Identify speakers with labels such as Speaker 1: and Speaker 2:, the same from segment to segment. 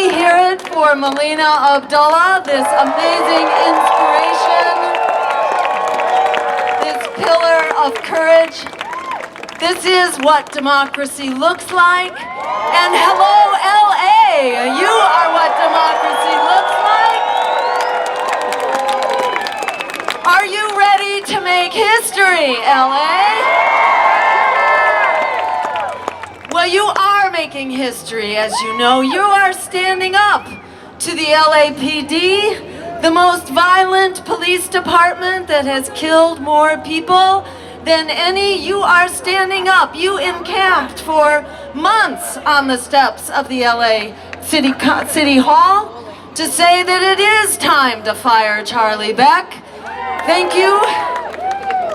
Speaker 1: Everybody hear it for Melina Abdullah, this amazing inspiration, this pillar of courage. This is what democracy looks like. And hello, LA! You are what democracy looks like. Are you ready to make history, LA? Well, you are making history, as you know. You are standing up to the LAPD, the most violent police department that has killed more people than any. You are standing up. You encamped for months on the steps of the LA City Hall to say that it is time to fire Charlie Beck. Thank you.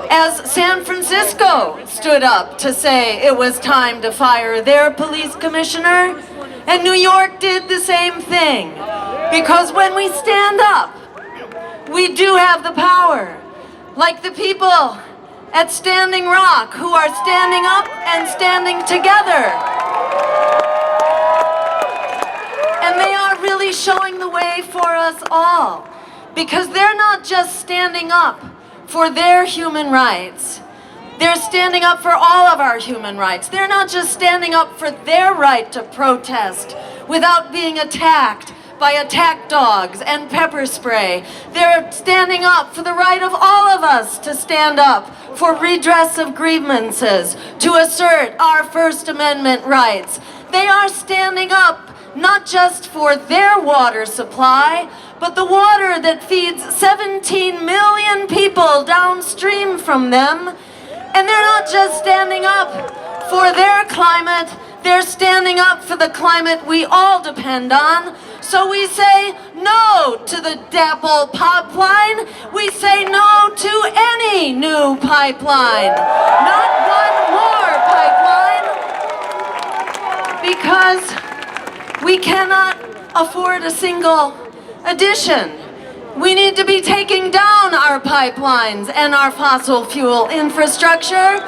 Speaker 1: As San Francisco stood up to say it was time to fire their police commissioner, and New York did the same thing. Because when we stand up, we do have the power. Like the people at Standing Rock who are standing up and standing together. And they are really showing the way for us all. Because they're not just standing up for their human rights. They're standing up for all of our human rights. They're not just standing up for their right to protest without being attacked by attack dogs and pepper spray. They're standing up for the right of all of us to stand up for redress of grievances, to assert our First Amendment rights. They are standing up not just for their water supply, but the water that feeds 17 million people downstream from them. And they're not just standing up for their climate, they're standing up for the climate we all depend on. So we say no to the DAPL pipeline. We say no to any new pipeline. Not one more pipeline. Because we cannot afford a single addition. We need to be taking down our pipelines and our fossil fuel infrastructure,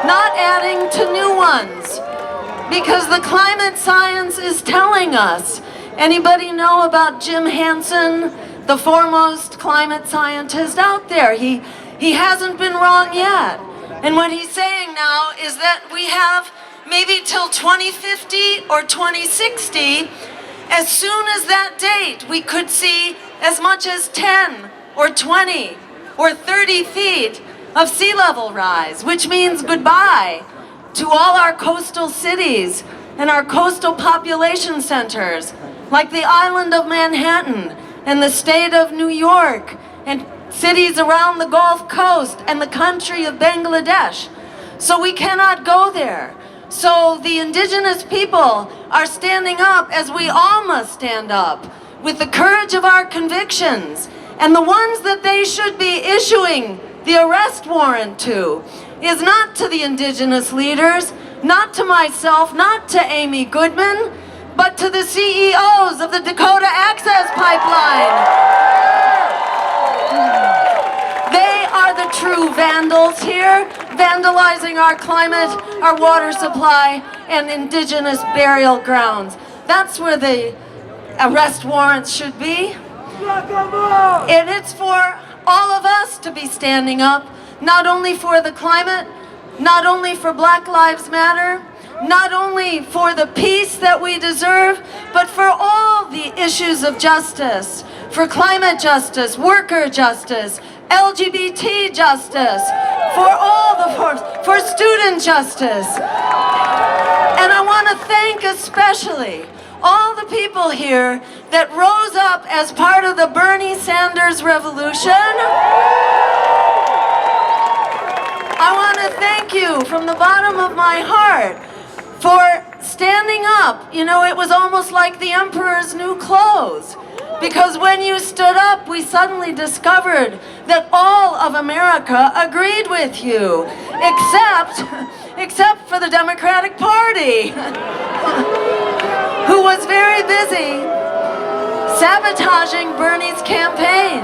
Speaker 1: not adding to new ones. Because the climate science is telling us. Anybody know about Jim Hansen, the foremost climate scientist out there? He hasn't been wrong yet. And what he's saying now is that we have maybe till 2050 or 2060. As soon as that date, we could see as much as 10 or 20 or 30 feet of sea level rise, which means goodbye to all our coastal cities and our coastal population centers, like the island of Manhattan and the state of New York and cities around the Gulf Coast and the country of Bangladesh. So we cannot go there. So the indigenous people are standing up, as we all must stand up, with the courage of our convictions. And the ones that they should be issuing the arrest warrant to is not to the indigenous leaders, not to myself, not to Amy Goodman, but to the CEOs of the Dakota Access Pipeline. They are the true vandals here, vandalizing our climate, our water supply, and indigenous burial grounds. That's where the arrest warrants should be. And it's for all of us to be standing up, not only for the climate, not only for Black Lives Matter, not only for the peace that we deserve, but for all the issues of justice, for climate justice, worker justice, LGBT justice, for all the forms, for student justice. And I want to thank especially all the people here that rose up as part of the Bernie Sanders revolution. I want to thank you from the bottom of my heart for standing up. You know, it was almost like the emperor's new clothes. Because when you stood up, we suddenly discovered that all of America agreed with you, except for the Democratic Party, who was very busy sabotaging Bernie's campaign.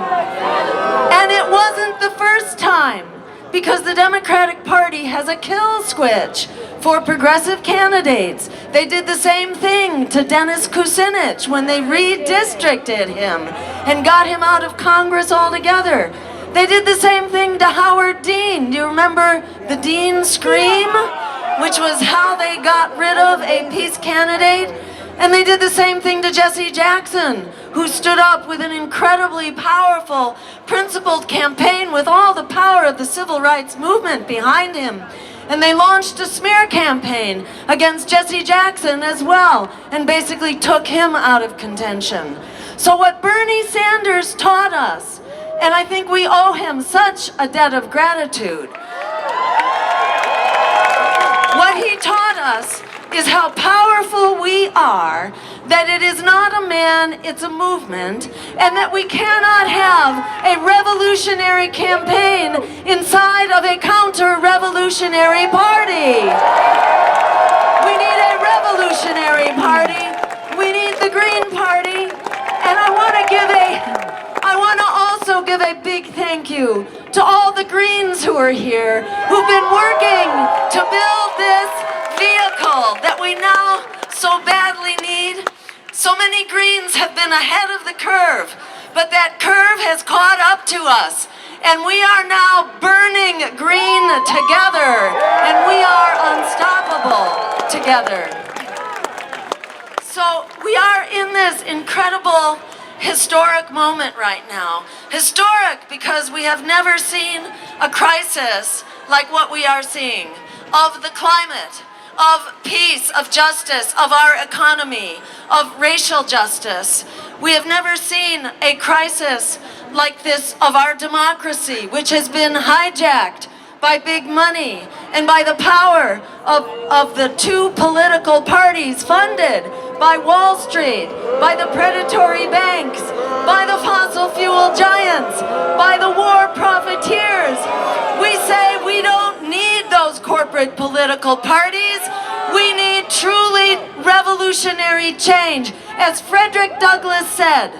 Speaker 1: And it wasn't the first time, because the Democratic Party has a kill switch for progressive candidates. They did the same thing to Dennis Kucinich when they redistricted him and got him out of Congress altogether. They did the same thing to Howard Dean. Do you remember the Dean Scream? Which was how they got rid of a peace candidate. And they did the same thing to Jesse Jackson, who stood up with an incredibly powerful, principled campaign with all the power of the civil rights movement behind him. And they launched a smear campaign against Jesse Jackson as well, and basically took him out of contention. So what Bernie Sanders taught us, and I think we owe him such a debt of gratitude, what he taught us is how powerful we are, that it is not a man, it's a movement, and that we cannot have a revolutionary campaign inside of a counter-revolutionary party. We need a revolutionary party. We need the Green Party. And I want to also give a big thank you to all the Greens who are here, who've been working to build this vehicle that we now so badly need. So many Greens have been ahead of the curve, but that curve has caught up to us, and we are now burning green together, and we are unstoppable together. So we are in this incredible historic moment right now. Historic because we have never seen a crisis like what we are seeing, of the climate, of peace, of justice, of our economy, of racial justice. We have never seen a crisis like this of our democracy, which has been hijacked by big money and by the power of the two political parties funded by Wall Street, by the predatory banks, by the fossil fuel giants, by the war profiteers. We say we don't need those corporate political parties. We need truly revolutionary change. As Frederick Douglass said,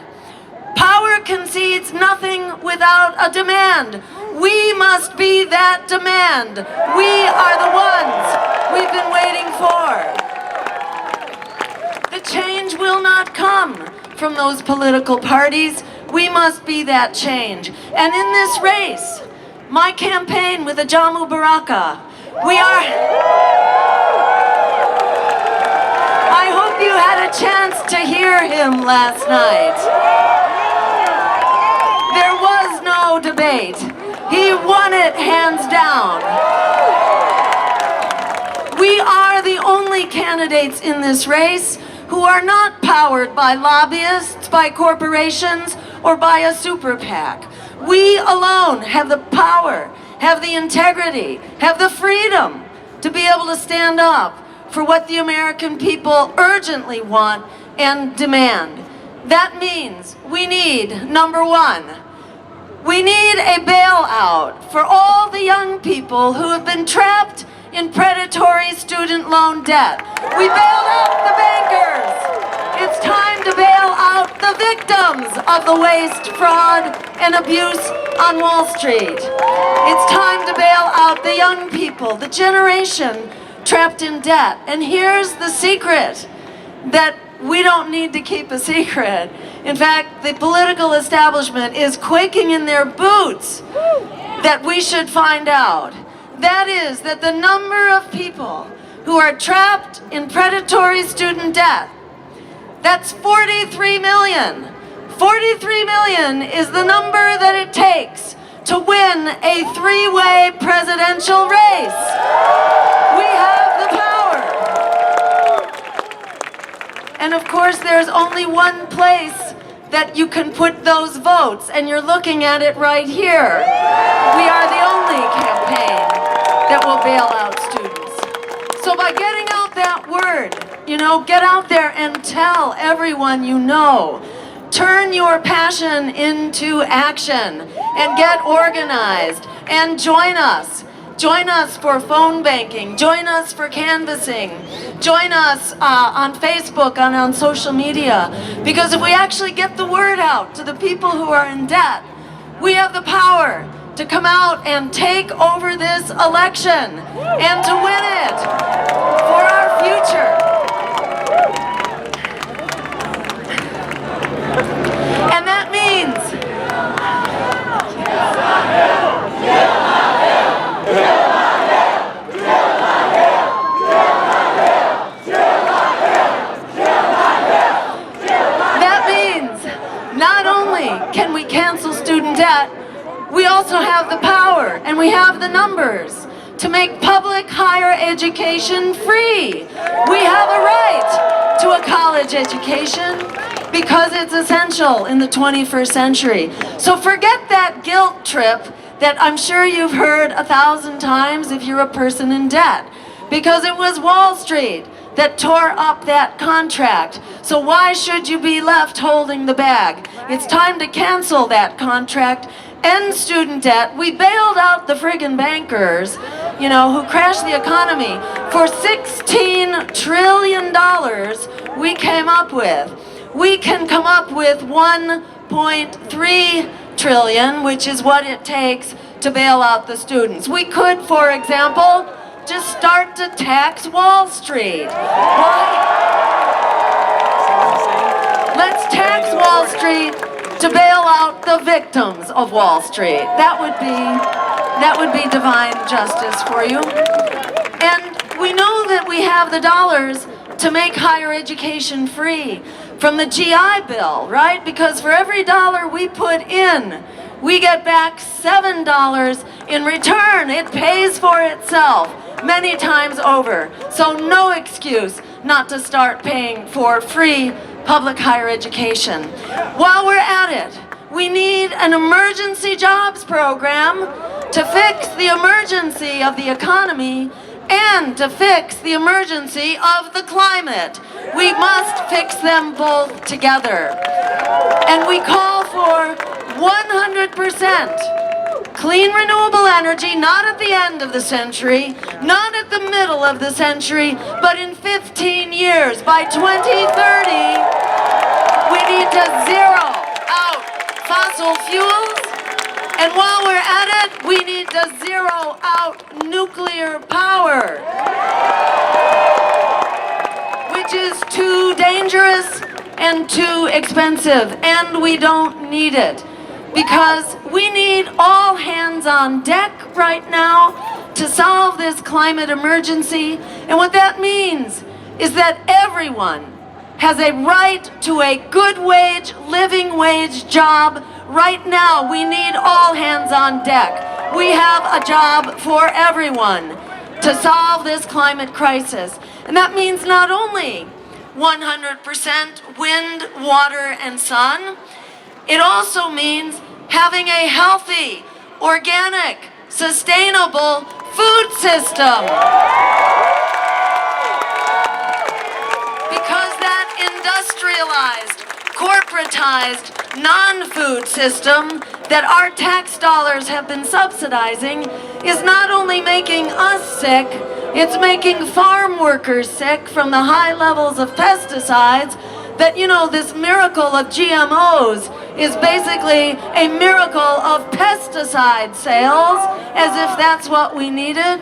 Speaker 1: power concedes nothing without a demand. We must be that demand. We are the ones we've been waiting for. The change will not come from those political parties. We must be that change. And in this race, my campaign with Ajamu Baraka, I hope you had a chance to hear him last night. There was no debate. He won it hands down. We are the only candidates in this race who are not powered by lobbyists, by corporations, or by a super PAC. We alone have the power, have the integrity, have the freedom to be able to stand up for what the American people urgently want and demand. That means we need, number one, we need a bailout for all the young people who have been trapped in predatory student loan debt. We bailed out the bankers. It's time to bail out the victims of the waste, fraud, and abuse on Wall Street. It's time to bail out the young people, the generation trapped in debt. And here's the secret that we don't need to keep a secret. In fact, the political establishment is quaking in their boots that we should find out. That is that the number of people who are trapped in predatory student debt, that's 43 million. 43 million is the number that it takes to win a three-way presidential race. We have the power. And of course, there's only one place that you can put those votes, and you're looking at it right here. We are the only campaign that will bail out students. So by getting out that word, get out there and tell everyone you know. Turn your passion into action and get organized and join us. Join us for phone banking. Join us for canvassing. Join us on Facebook and on social media. Because if we actually get the word out to the people who are in debt, we have the power to come out and take over this election and to win it for our future. That means not only can we cancel student debt, we also have the power and we have the numbers to make public higher education free. We have a right to a college education because it's essential in the 21st century. So forget that guilt trip that I'm sure you've heard 1,000 times if you're a person in debt, because it was Wall Street that tore up that contract. So why should you be left holding the bag? It's time to cancel that contract, end student debt. We bailed out the friggin' bankers, you know, who crashed the economy. For $16 trillion we came up with. We can come up with 1.3 trillion, which is what it takes to bail out the students. We could, for example, just start to tax Wall Street. Let's tax Wall Street to bail out the victims of Wall Street. That would be divine justice for you. And we know that we have the dollars to make higher education free from the GI Bill, right? Because for every dollar we put in, we get back $7 in return. It pays for itself many times over. So no excuse not to start paying for free public higher education. While we're at it, we need an emergency jobs program to fix the emergency of the economy and to fix the emergency of the climate. We must fix them both together. And we call for 100% clean renewable energy, not at the end of the century, not at the middle of the century, but in 15 years. By 2030, we need to zero out fossil fuels. And while we're at it, we need to zero out nuclear power, which is too dangerous and too expensive, and we don't need it. Because we need all hands on deck right now to solve this climate emergency. And what that means is that everyone has a right to a good wage, living wage job. Right now, we need all hands on deck. We have a job for everyone to solve this climate crisis. And that means not only 100% wind, water, and sun, it also means having a healthy, organic, sustainable food system. Because that industrialized, corporatized, non-food system that our tax dollars have been subsidizing is not only making us sick, it's making farm workers sick from the high levels of pesticides. That, you know, this miracle of GMOs is basically a miracle of pesticide sales, as if that's what we needed.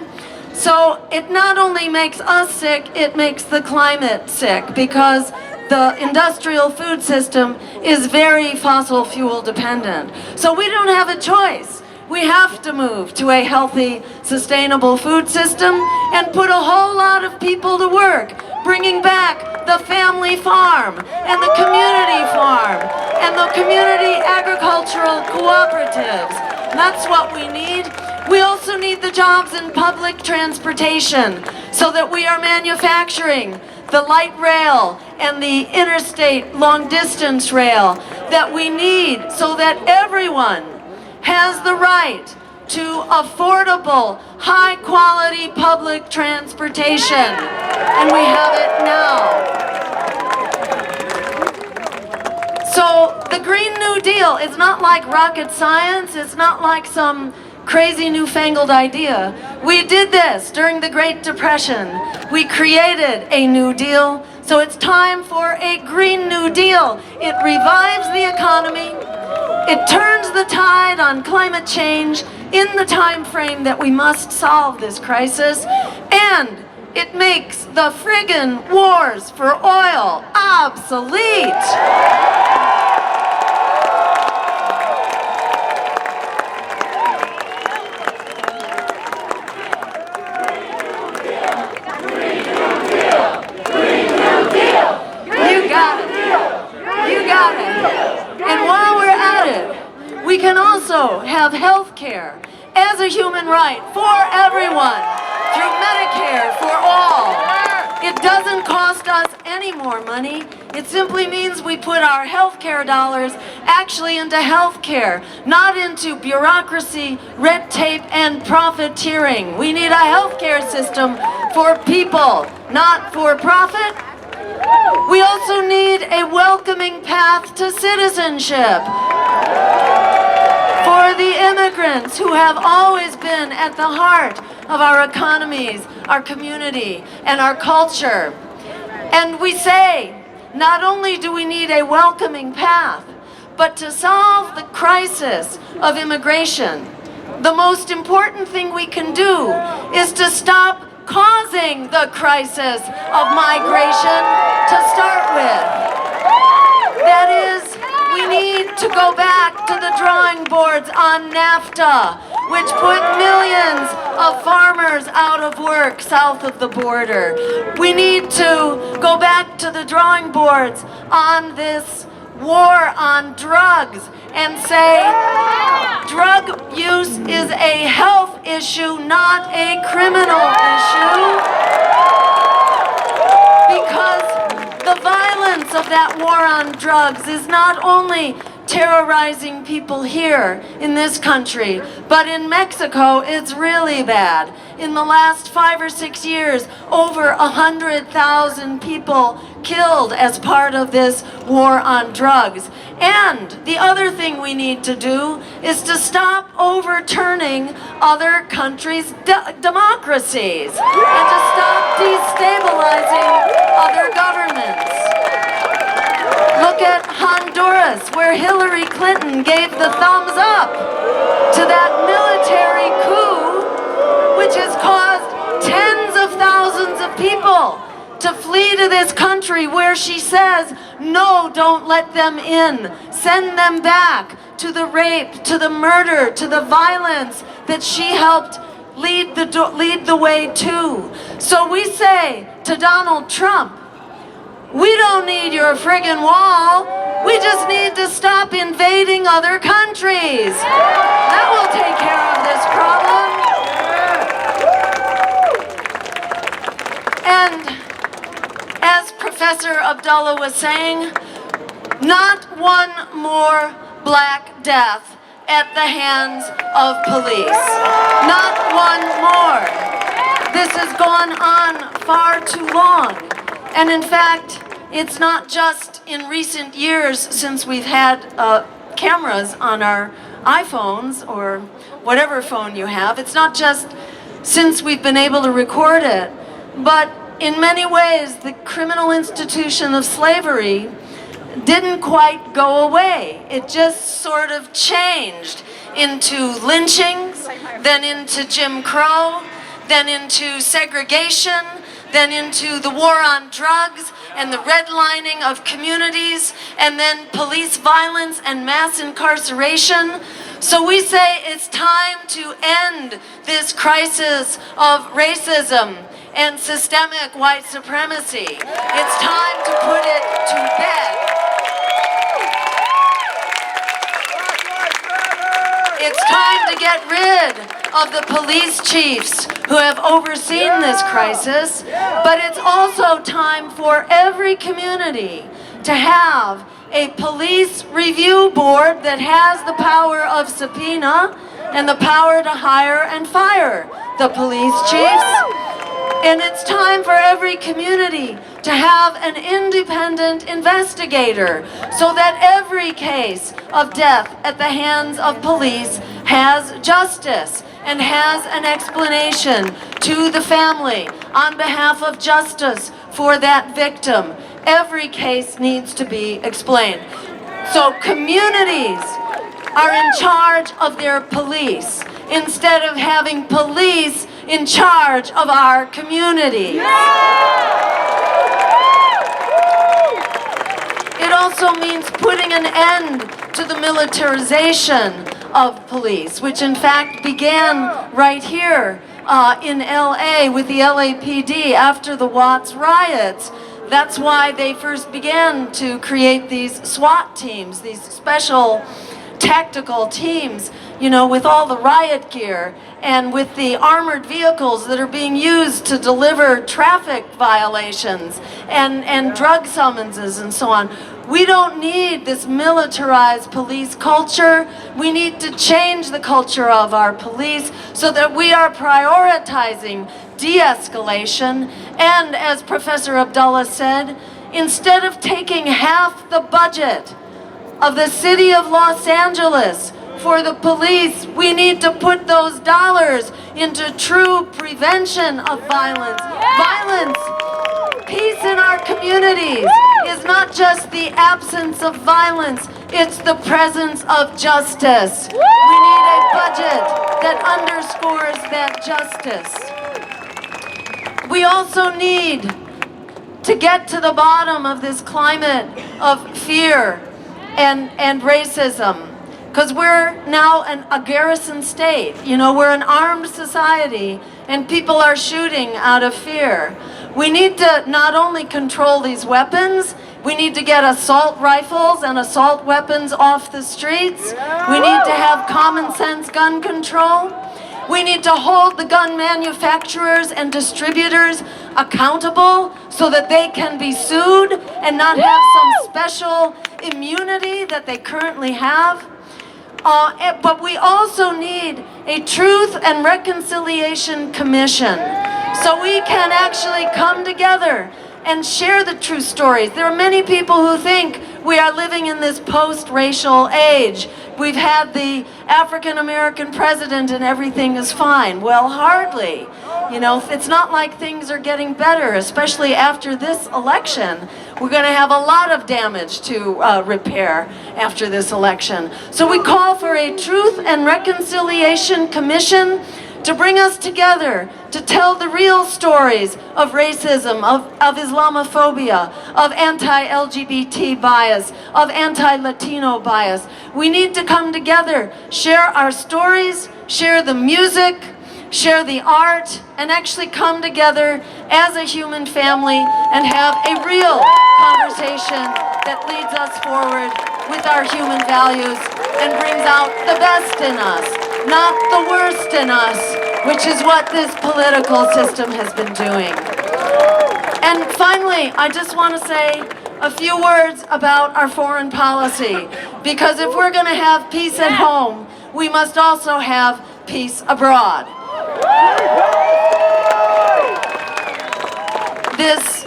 Speaker 1: So it not only makes us sick, it makes the climate sick, because the industrial food system is very fossil fuel dependent. So we don't have a choice. We have to move to a healthy, sustainable food system and put a whole lot of people to work, bringing back the family farm and the community farm and the community agricultural cooperatives. That's what we need. We also need the jobs in public transportation so that we are manufacturing the light rail and the interstate long distance rail that we need so that everyone has the right to affordable, high-quality public transportation. And we have it now. So the Green New Deal is not like rocket science. It's not like some crazy newfangled idea. We did this during the Great Depression. We created a New Deal. So it's time for a Green New Deal. It revives the economy. It turns the tide on climate change in the time frame that we must solve this crisis, and it makes the friggin' wars for oil obsolete. also have health care as a human right for everyone through Medicare for all. It doesn't cost us any more money. It simply means we put our health care dollars actually into health care, not into bureaucracy, red tape, and profiteering. We need a health care system for people, not for profit. We also need a welcoming path to citizenship for the immigrants who have always been at the heart of our economies, our community, and our culture. And we say, not only do we need a welcoming path, but to solve the crisis of immigration, the most important thing we can do is to stop causing the crisis of migration to start with. That is, we need to go back to the drawing boards on NAFTA, which put millions of farmers out of work south of the border. We need to go back to the drawing boards on this war on drugs and say drug use is a health issue, not a criminal issue, because the violence of that war on drugs is not only terrorizing people here in this country, but in Mexico it's really bad. In the last 5 or 6 years, over 100,000 people killed as part of this war on drugs. And the other thing we need to do is to stop overturning other countries' democracies and to stop destabilizing other governments. Look at Honduras, where Hillary Clinton gave the thumbs up to that military coup, which has caused tens of thousands of people to flee to this country where she says, no, don't let them in. Send them back to the rape, to the murder, to the violence that she helped lead the way to. So we say to Donald Trump, we don't need your friggin' wall. We just need to stop invading other countries. That will take care of this problem. And as Professor Abdullah was saying, not one more black death at the hands of police. Not one more. This has gone on far too long. And in fact, it's not just in recent years since we've had cameras on our iPhones or whatever phone you have. It's not just since we've been able to record it, but in many ways the criminal institution of slavery didn't quite go away. It just sort of changed into lynchings, then into Jim Crow, then into segregation, then into the war on drugs and the redlining of communities, and then police violence and mass incarceration. So we say it's time to end this crisis of racism and systemic white supremacy. It's time to put it to bed. It's time to get rid of the police chiefs who have overseen this crisis, but it's also time for every community to have a police review board that has the power of subpoena and the power to hire and fire the police chiefs. And it's time for every community to have an independent investigator so that every case of death at the hands of police has justice and has an explanation to the family on behalf of justice for that victim. Every case needs to be explained. So communities are in charge of their police instead of having police in charge of our communities. It also means putting an end to the militarization of police, which in fact began right here in LA with the LAPD after the Watts riots. That's why they first began to create these SWAT teams, these special tactical teams, you know, with all the riot gear and with the armored vehicles that are being used to deliver traffic violations and drug summonses and so on. We don't need this militarized police culture. We need to change the culture of our police so that we are prioritizing de-escalation. And as Professor Abdullah said, instead of taking half the budget of the city of Los Angeles for the police, we need to put those dollars into true prevention of violence. Violence, peace in our communities is not just the absence of violence, it's the presence of justice. We need a budget that underscores that justice. We also need to get to the bottom of this climate of fear and racism. Because we're now a garrison state. You know, we're an armed society and people are shooting out of fear. We need to not only control these weapons, we need to get assault rifles and assault weapons off the streets. We need to have common sense gun control. We need to hold the gun manufacturers and distributors accountable so that they can be sued and not have some special immunity that they currently have. But we also need a Truth and Reconciliation Commission so we can actually come together and share the true stories. There are many people who think we are living in this post-racial age. We've had the African-American president and everything is fine. Well, hardly. You know, it's not like things are getting better, especially after this election. We're going to have a lot of damage to repair after this election. So we call for a Truth and Reconciliation Commission to bring us together, to tell the real stories of racism, of Islamophobia, of anti-LGBT bias, of anti-Latino bias. We need to come together, share our stories, share the music, share the art, and actually come together as a human family and have a real conversation that leads us forward with our human values and brings out the best in us, not the worst in us, which is what this political system has been doing. And finally, I just want to say a few words about our foreign policy, because if we're going to have peace at home, we must also have peace abroad. This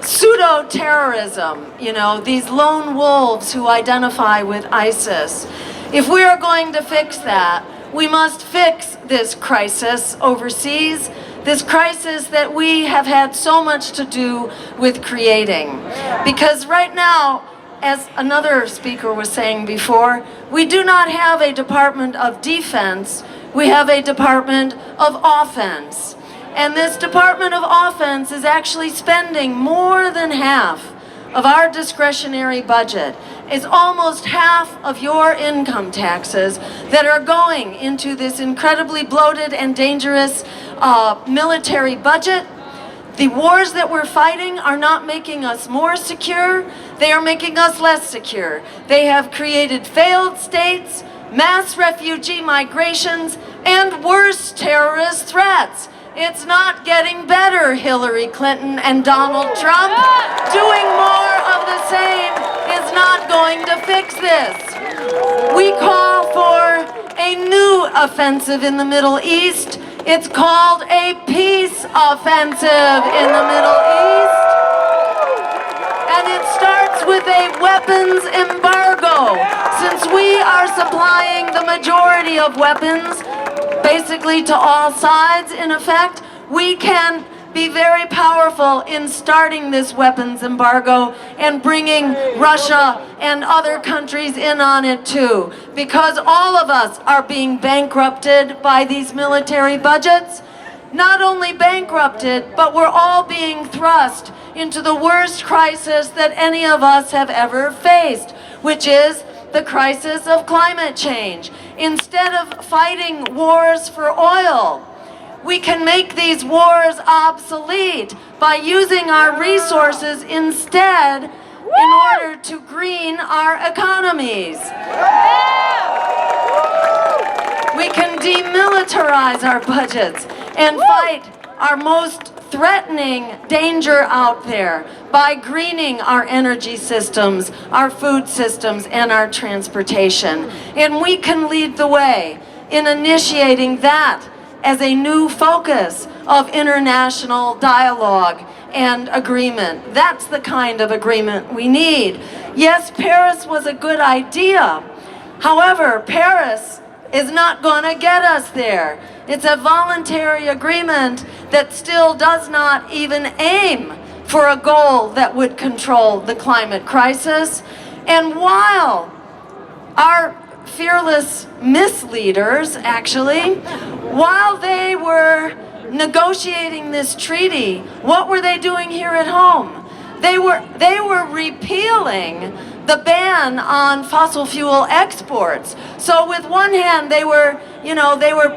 Speaker 1: pseudo-terrorism, you know, these lone wolves who identify with ISIS, if we are going to fix that, we must fix this crisis overseas, this crisis that we have had so much to do with creating. Because right now, as another speaker was saying before, we do not have a Department of Defense, we have a Department of Offense. And this Department of Offense is actually spending more than half of our discretionary budget. It's almost half of your income taxes that are going into this incredibly bloated and dangerous military budget. The wars that we're fighting are not making us more secure, they are making us less secure. They have created failed states, mass refugee migrations, and worse terrorist threats. It's not getting better, Hillary Clinton and Donald Trump. Doing more of the same is not going to fix this. We call for a new offensive in the Middle East. It's called a peace offensive in the Middle East. And it starts with a weapons embargo. Since we are supplying the majority of weapons, basically to all sides, in effect, we can be very powerful in starting this weapons embargo and bringing Russia and other countries in on it too. Because all of us are being bankrupted by these military budgets. Not only bankrupted, but we're all being thrust into the worst crisis that any of us have ever faced, which is the crisis of climate change. Instead of fighting wars for oil, we can make these wars obsolete by using our resources instead in order to green our economies. demilitarize our budgets and fight our most threatening danger out there by greening our energy systems, our food systems, and our transportation. And we can lead the way in initiating that as a new focus of international dialogue and agreement. That's the kind of agreement we need. Yes, Paris was a good idea. However, Paris is not going to get us there. It's a voluntary agreement that still does not even aim for a goal that would control the climate crisis. And while our fearless misleaders, actually, while they were negotiating this treaty, what were they doing here at home? They were repealing the ban on fossil fuel exports. So with one hand, they were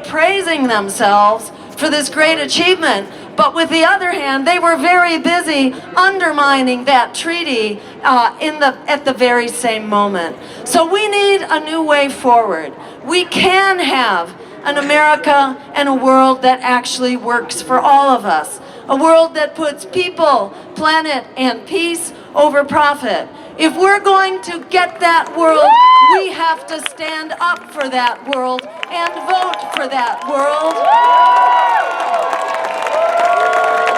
Speaker 1: praising themselves for this great achievement, but with the other hand, they were very busy undermining that treaty at the very same moment. So we need a new way forward. We can have an America and a world that actually works for all of us. A world that puts people, planet, and peace over profit. If we're going to get that world, we have to stand up for that world and vote for that world.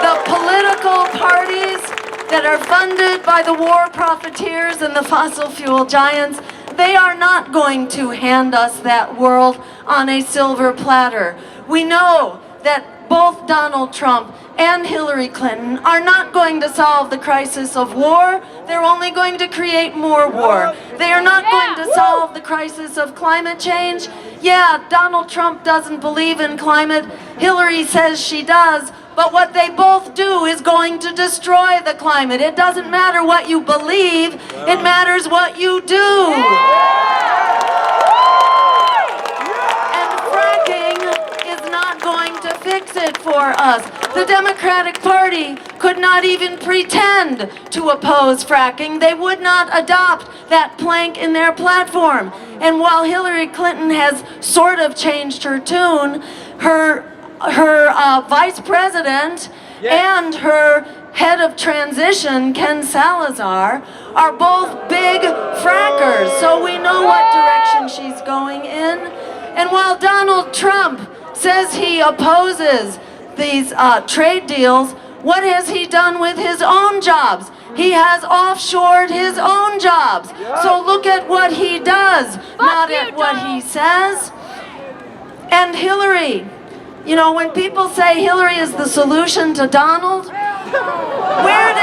Speaker 1: The political parties that are funded by the war profiteers and the fossil fuel giants, they are not going to hand us that world on a silver platter. We know that both Donald Trump and Hillary Clinton are not going to solve the crisis of war. They're only going to create more war. They are not going to solve the crisis of climate change. Yeah, Donald Trump doesn't believe in climate. Hillary says she does. But what they both do is going to destroy the climate. It doesn't matter what you believe. It matters what you do. And fracking is not going to fix it for us. The Democratic Party could not even pretend to oppose fracking. They would not adopt that plank in their platform. And while Hillary Clinton has sort of changed her tune, her vice president and her head of transition, Ken Salazar, are both big frackers. So we know what direction she's going in. And while Donald Trump says he opposes these trade deals, what has he done with his own jobs? He has offshored his own jobs. So look at what he does, not at what he says. And Hillary, you know, when people say Hillary is the solution to Donald, where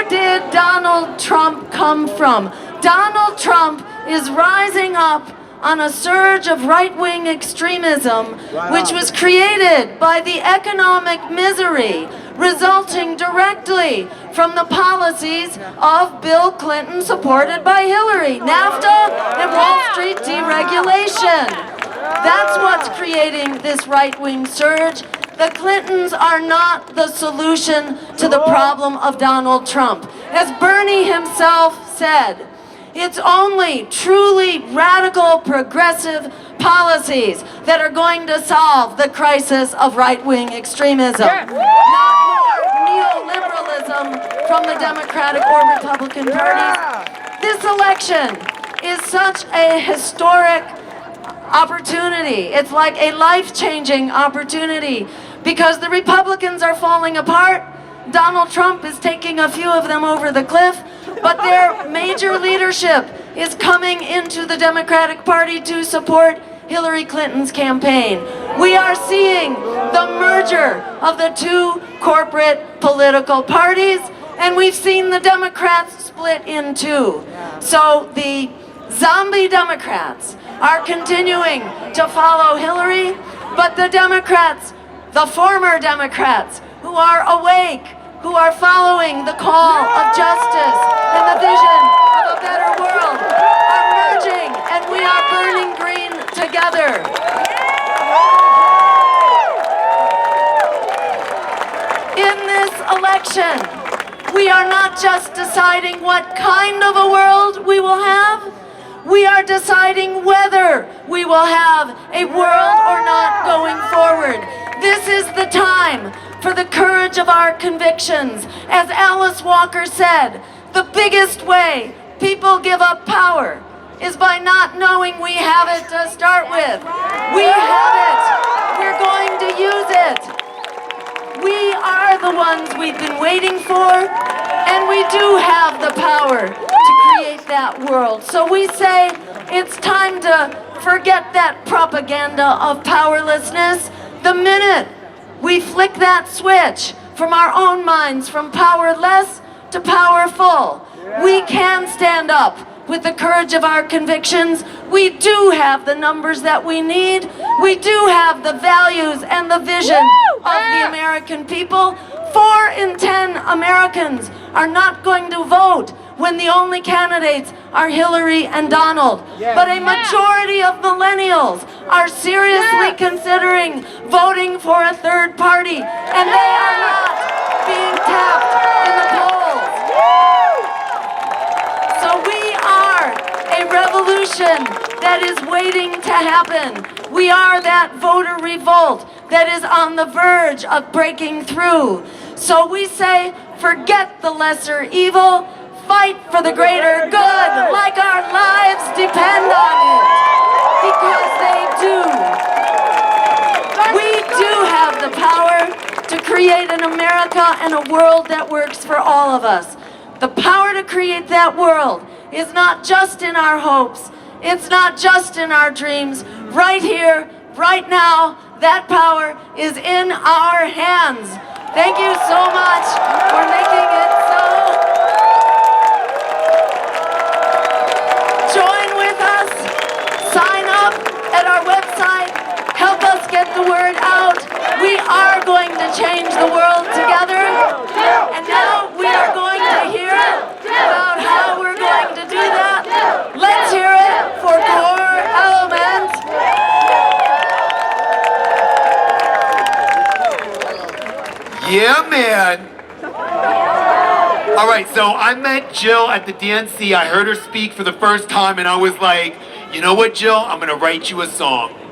Speaker 1: did Donald Trump come from? Donald Trump is rising up on a surge of right-wing extremism, which was created by the economic misery resulting directly from the policies of Bill Clinton, supported by Hillary, NAFTA and Wall Street deregulation. That's what's creating this right-wing surge. The Clintons are not the solution to the problem of Donald Trump. As Bernie himself said, it's only truly radical, progressive policies that are going to solve the crisis of right-wing extremism. Not more neoliberalism from the Democratic or Republican parties. This election is such a historic opportunity. It's like a life-changing opportunity because the Republicans are falling apart. Donald Trump is taking a few of them over the cliff, but their major leadership is coming into the Democratic Party to support Hillary Clinton's campaign. We are seeing the merger of the two corporate political parties, and we've seen the Democrats split in two. So the zombie Democrats are continuing to follow Hillary, but the Democrats, the former Democrats, who are awake, who are following the call of justice and the vision of a better world, are merging, and we are burning green together. In this election, We are not just deciding what kind of a world we will have, we are deciding whether we will have a world or not going forward. This is the time for the courage of our convictions. As Alice Walker said, the biggest way people give up power is by not knowing we have it to start with. We have it. We're going to use it. We are the ones we've been waiting for, and we do have the power to create that world. So we say it's time to forget that propaganda of powerlessness. The minute we flick that switch from our own minds from powerless to powerful, we can stand up with the courage of our convictions. We do have the numbers that we need. We do have the values and the vision of the American people. 4 in 10 Americans are not going to vote when the only candidates are Hillary and Donald. But a majority of millennials are seriously considering voting for a third party, and they are not being tapped in the polls. So we are a revolution that is waiting to happen. We are that voter revolt that is on the verge of breaking through. So we say, forget the lesser evil, fight for the greater good, like our lives depend on it. Because they do. We do have the power to create an America and a world that works for all of us. The power to create that world is not just in our hopes. It's not just in our dreams. Right here, right now, that power is in our hands. Thank you so much for making it so. Join with us. Sign up at our website. Help us get the word out. We are going to change the world together. And now we are going to hear about how we're going to do that. Let's hear it for Core Element.
Speaker 2: Yeah, man. All right, so I met Jill at the DNC. I heard her speak for the first time, and I was like, you know what, Jill? I'm going to write you a song.